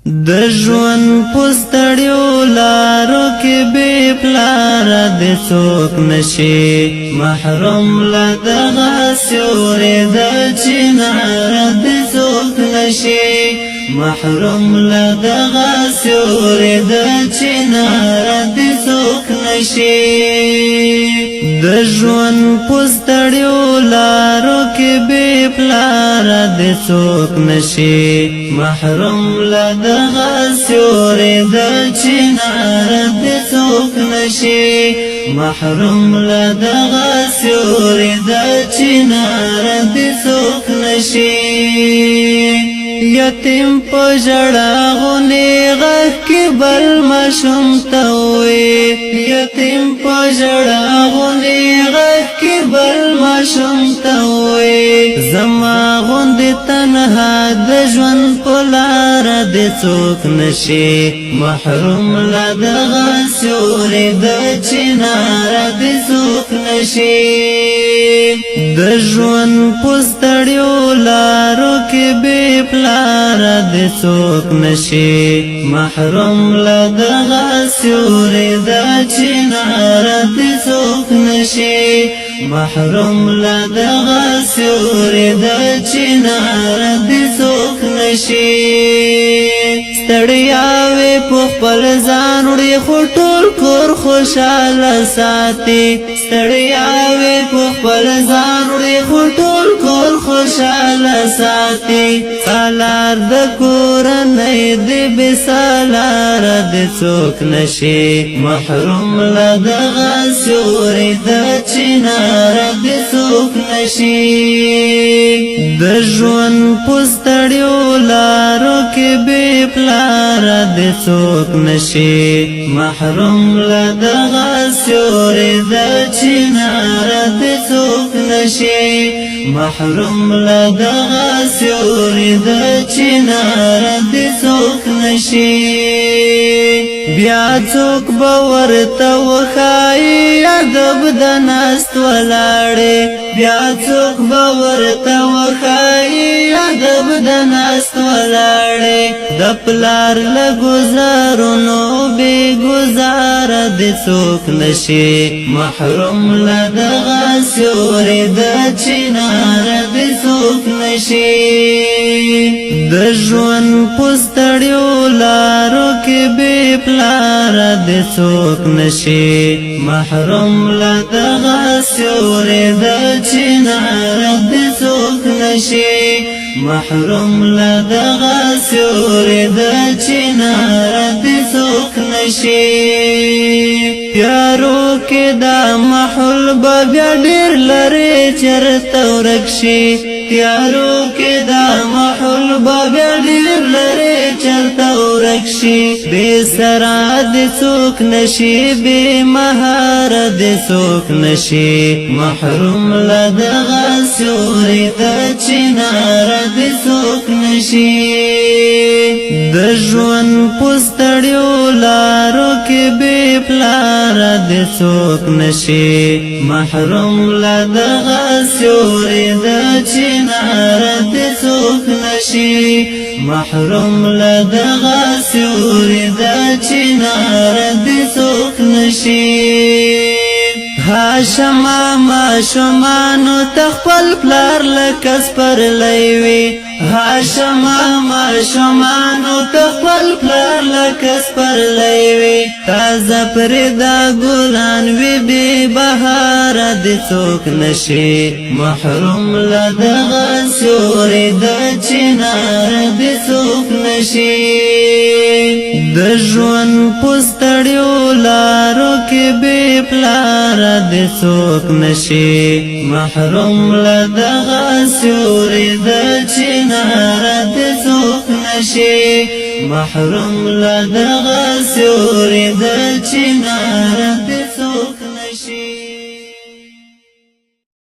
د ژوند پستړیو لارو کې بې پلاره دې څوک نشي محروم له دغه سیوري د چنار دې څوک نشي محروم له دغه سیوري د چنار دې څوک نشي د ژوند پستړیو لارو کې بې پلاره دې څوک نشي محروم له دغه سیوري د چنار دې څوک نشي محروم له دغه سیوري د چنار دې څوک نشي یتیم په ژړا غونې غږ کې بل ماشوم ته وې یتیم په ژړا غونې غږ کې بل ماشوم ته وې زما غوندې تنها د ژوند په لاره دې څوک نشي محروم له دغه سیوري د چنار دې څوک نشي د ژوند پستړیو لارو کې بې پلاره دې څوک نشي محروم له دغه سیوري د چنار دې څوک نشي محروم له دغه سیوري د چنار دې څوک نشي ستړیا وې په خپل ځان وړي خو ټول کور خوشاله ساتي ستړیا وې په خپل ځان وړي خو ټول کور خوشاله ساتي سالار د کورنۍ دې بې سالاره دې څوک نشي محروم له دغه سیوري د چنار دې څوک نشي د ژوند پستړیو لارو کې بې پلاره دې څوک نشي محروم له دغه سیوري د چنار دې څوک نشي محروم له دغه سیوري د چنار دې څوک نشي بیا څوک به ورته وښایي ادب د ناست ولاړې بیا څوک به ورته وښایي ادب د ناست ولاړې د پلار له ګزارونو بې ګزاره دې څوک نشي محروم له دغه سیوري د چنار دې څوک نشي د ژوند پستړیو لارو کې بې پلاره دې څوک نشي محروم له دغه سیوري د چنار دې څوک نشي محروم له دغه سیوري د چنار دې څوک نشي تیارو کې دا محل به بیا ډېر لرې چېرته ورک شي تیارو کې دا محل به بیا ډېر لرې چېرته ورک شي بې سره دې څوک نشي بې مهاره دې څوک نشي محروم له دغه سیوري د چنار دې څوک نشي د ژوند پستړیو لارو کې بې پلاره دې څوک نشي محروم له دغه سیوري د چنار دې څوک نشي محروم له دغه سیوري د چنار دې څوک نشي هاشما ماشومانو تخپل پلار لکه سپرلی وي هاشما ماشومانو تخپل پلار لکه سپرلی وي تازه پرېدا ګلان وي بې بهاره دې څوک نشي محروم له دغه سیوري د چنار دې څوک نشي د ژوند پستړیو لارو کې بې پلاره دې څوک نشي محروم له دغه سیوري د چنار دې څوک نشي محروم له دغه سیوري د چنار دې څوک نشي